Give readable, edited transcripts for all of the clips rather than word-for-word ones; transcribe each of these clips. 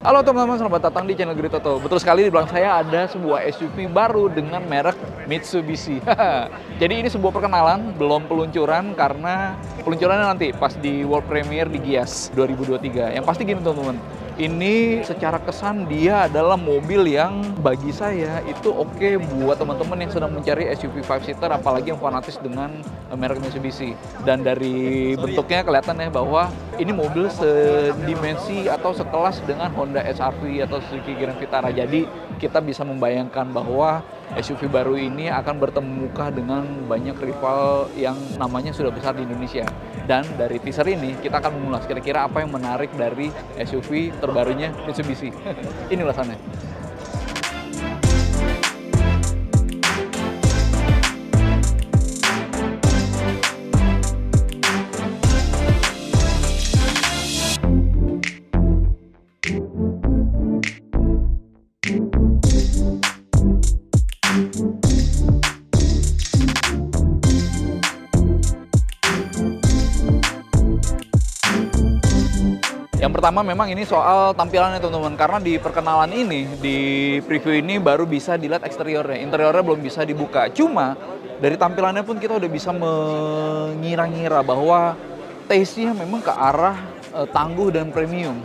Halo teman-teman, selamat datang di channel Giri Toto. Betul sekali, di belakang saya ada sebuah SUV baru dengan merek Mitsubishi. Jadi ini sebuah perkenalan, belum peluncuran karena peluncurannya nanti pas di World Premiere di Gias 2023. Yang pasti gini teman-teman, ini secara kesan dia adalah mobil yang bagi saya itu oke buat teman-teman yang sedang mencari SUV 5-seater, apalagi yang fanatis dengan merek Mitsubishi. Dan dari bentuknya kelihatan ya bahwa ini mobil sedimensi atau sekelas dengan Honda HR-V atau Suzuki Grand Vitara. Jadi kita bisa membayangkan bahwa SUV baru ini akan bertemu muka dengan banyak rival yang namanya sudah besar di Indonesia. Dan dari teaser ini kita akan mengulas kira-kira apa yang menarik dari SUV terbarunya Mitsubishi. Ini ulasannya. Yang pertama memang ini soal tampilannya teman-teman, karena di perkenalan ini, di preview ini baru bisa dilihat eksteriornya, interiornya belum bisa dibuka. Cuma dari tampilannya pun kita udah bisa mengira-ngira bahwa taste-nya memang ke arah tangguh dan premium.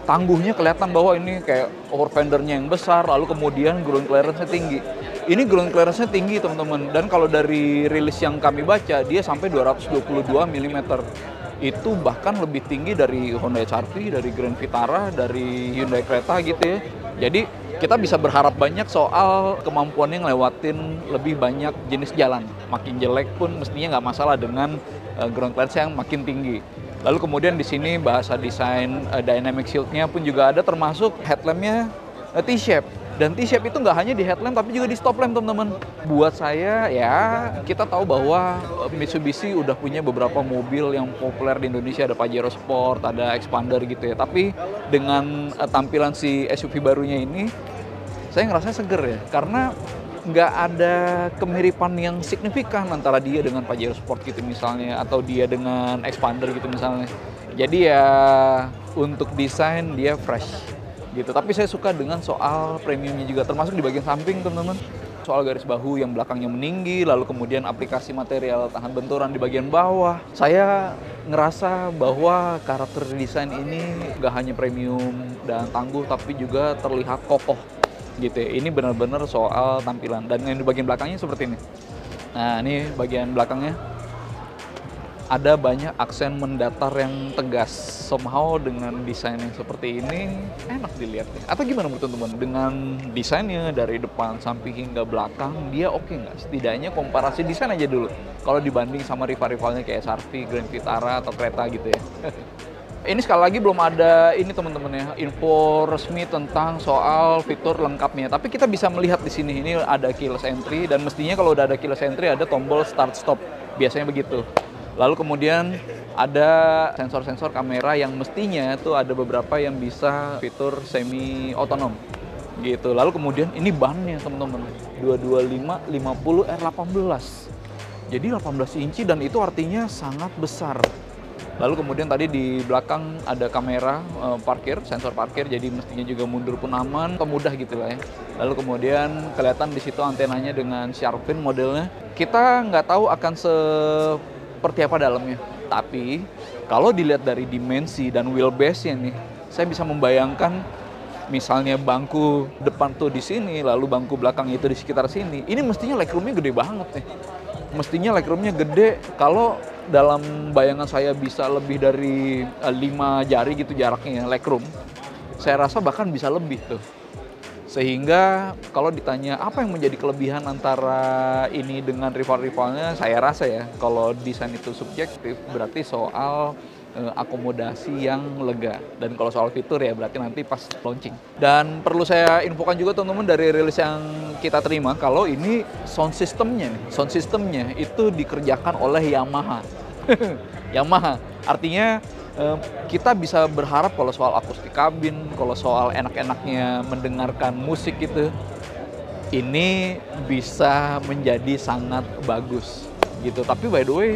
Tangguhnya kelihatan bahwa ini kayak over fendernya yang besar, lalu kemudian ground clearance-nya tinggi. Ini ground clearance-nya tinggi teman-teman, dan kalau dari rilis yang kami baca, dia sampai 222 mm. Itu bahkan lebih tinggi dari Honda HR-V, dari Grand Vitara, dari Hyundai Creta gitu ya. Jadi kita bisa berharap banyak soal kemampuannya ngelewatin lebih banyak jenis jalan. Makin jelek pun mestinya nggak masalah dengan ground clearance yang makin tinggi. Lalu kemudian di sini bahasa desain dynamic shield-nya pun juga ada, termasuk headlamp-nya T-shape. Dan T-shape itu nggak hanya di headlamp tapi juga di stop lamp teman-teman. Buat saya ya, kita tahu bahwa Mitsubishi udah punya beberapa mobil yang populer di Indonesia, ada Pajero Sport, ada Expander gitu ya. Tapi dengan tampilan si SUV barunya ini, saya ngerasa seger ya, karena nggak ada kemiripan yang signifikan antara dia dengan Pajero Sport gitu misalnya, atau dia dengan Expander gitu misalnya. Jadi ya untuk desain dia fresh gitu. Tapi saya suka dengan soal premiumnya juga, termasuk di bagian samping teman-teman. Soal garis bahu yang belakangnya meninggi, lalu kemudian aplikasi material tahan benturan di bagian bawah. Saya ngerasa bahwa karakter desain ini nggak hanya premium dan tangguh, tapi juga terlihat kokoh gitu ya. Ini benar-benar soal tampilan. Dan yang di bagian belakangnya seperti ini. Nah, ini bagian belakangnya ada banyak aksen mendatar yang tegas. Somehow dengan desain yang seperti ini enak dilihat nih. Atau gimana menurut teman-teman? Dengan desainnya dari depan, samping hingga belakang, dia oke nggak? Setidaknya komparasi desain aja dulu. Kalau dibanding sama rival-rivalnya kayak HR-V, Grand Vitara, atau Creta gitu ya. Ini sekali lagi belum ada ini teman-teman ya, info resmi tentang soal fitur lengkapnya. Tapi kita bisa melihat di sini, ini ada keyless entry, dan mestinya kalau udah ada keyless entry ada tombol start stop. Biasanya begitu. Lalu kemudian ada sensor-sensor kamera yang mestinya tuh ada beberapa yang bisa fitur semi otonom gitu. Lalu kemudian ini bannya teman-teman, 225/50 R18. Jadi 18 inci dan itu artinya sangat besar. Lalu kemudian tadi di belakang ada kamera parkir, sensor parkir, jadi mestinya juga mundur pun aman, atau mudah gitu lah ya. Lalu kemudian kelihatan di situ antenanya dengan shark fin modelnya. Kita nggak tahu akan seperti apa dalamnya. Tapi kalau dilihat dari dimensi dan wheelbase-nya nih, saya bisa membayangkan misalnya bangku depan tuh di sini, lalu bangku belakang itu di sekitar sini. Ini mestinya legroom-nya gede banget nih. Mestinya legroom-nya gede. Kalau dalam bayangan saya bisa lebih dari 5 jari gitu jaraknya legroom. Saya rasa bahkan bisa lebih tuh. Sehingga kalau ditanya apa yang menjadi kelebihan antara ini dengan rival-rivalnya, saya rasa ya kalau desain itu subjektif berarti soal akomodasi yang lega. Dan kalau soal fitur ya berarti nanti pas launching. Dan perlu saya infokan juga teman-teman dari rilis yang kita terima, kalau ini sound systemnya itu dikerjakan oleh Yamaha. Yamaha, artinya kita bisa berharap kalau soal akustik kabin, kalau soal enak-enaknya mendengarkan musik gitu, ini bisa menjadi sangat bagus gitu. Tapi by the way,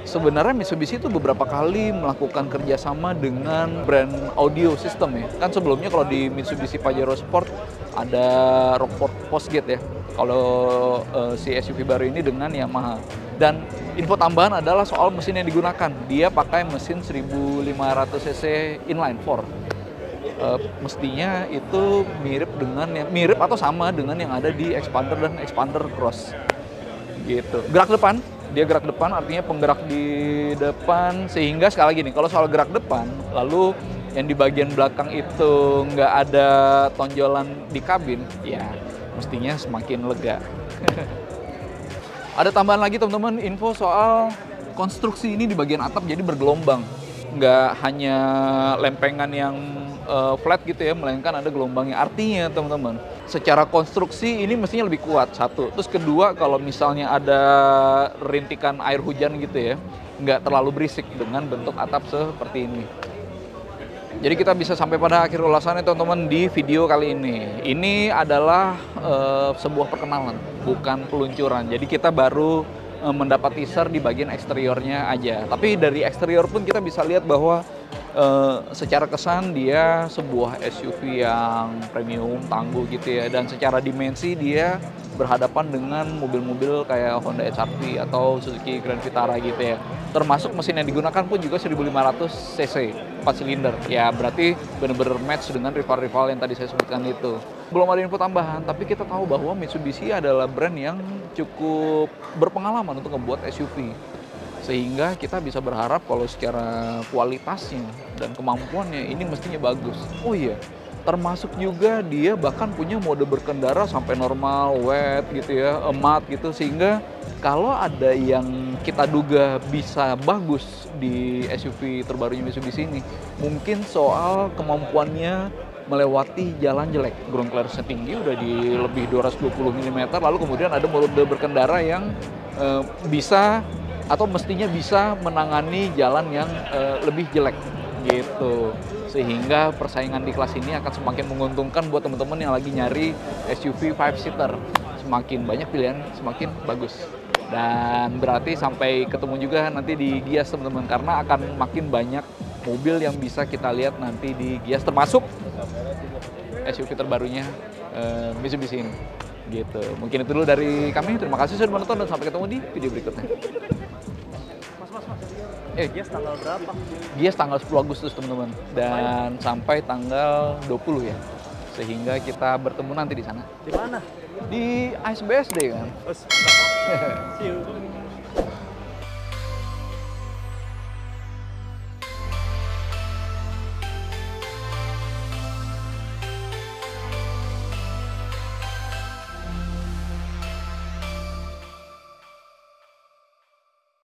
Sebenarnya Mitsubishi itu beberapa kali melakukan kerjasama dengan brand audio system ya. Kan sebelumnya kalau di Mitsubishi Pajero Sport ada Rockford Fosgate ya. Kalau si SUV baru ini dengan Yamaha. Dan info tambahan adalah soal mesin yang digunakan. Dia pakai mesin 1500 cc inline 4. Mestinya itu mirip atau sama dengan yang ada di Expander dan Expander Cross. Gitu. Gerak depan. Dia gerak depan, artinya penggerak di depan, sehingga sekali lagi nih, kalau soal gerak depan, lalu yang di bagian belakang itu nggak ada tonjolan di kabin, ya mestinya semakin lega. Ada tambahan lagi teman-teman, info soal konstruksi ini di bagian atap jadi bergelombang. Nggak hanya lempengan yang flat gitu ya, melainkan ada gelombangnya. Artinya teman-teman, secara konstruksi ini mestinya lebih kuat, satu. Terus kedua, kalau misalnya ada rintikan air hujan gitu ya, nggak terlalu berisik dengan bentuk atap seperti ini. Jadi kita bisa sampai pada akhir ulasannya teman-teman di video kali ini. Ini adalah sebuah perkenalan, bukan peluncuran. Jadi kita baru mendapat teaser di bagian eksteriornya aja. Tapi dari eksterior pun kita bisa lihat bahwa secara kesan dia sebuah SUV yang premium, tangguh gitu ya. Dan secara dimensi dia berhadapan dengan mobil-mobil kayak Honda HR-V atau Suzuki Grand Vitara gitu ya. Termasuk mesin yang digunakan pun juga 1500 cc, 4 silinder. Ya berarti benar-benar match dengan rival-rival yang tadi saya sebutkan itu. Belum ada info tambahan, tapi kita tahu bahwa Mitsubishi adalah brand yang cukup berpengalaman untuk membuat SUV. Sehingga kita bisa berharap kalau secara kualitasnya dan kemampuannya ini mestinya bagus. Oh iya, termasuk juga dia bahkan punya mode berkendara sampai normal, wet gitu ya, emat gitu. Sehingga kalau ada yang kita duga bisa bagus di SUV terbarunya Mitsubishi ini, mungkin soal kemampuannya melewati jalan jelek. Ground clearance tinggi udah di lebih 220 mm, lalu kemudian ada mode berkendara yang bisa atau mestinya bisa menangani jalan yang lebih jelek gitu. Sehingga persaingan di kelas ini akan semakin menguntungkan buat teman-teman yang lagi nyari SUV 5-seater. Semakin banyak pilihan, semakin bagus. Dan berarti sampai ketemu juga nanti di Gias teman-teman, karena akan makin banyak mobil yang bisa kita lihat nanti di Gias, termasuk SUV terbarunya Mitsubishi ini. Gitu. Mungkin itu dulu dari kami. Terima kasih sudah menonton dan sampai ketemu di video berikutnya. Gias tanggal berapa? Gias tanggal 10 Agustus teman-teman, dan sampai tanggal 20 ya. Sehingga kita bertemu nanti di sana. Di mana? Di ASBSD kan. See you.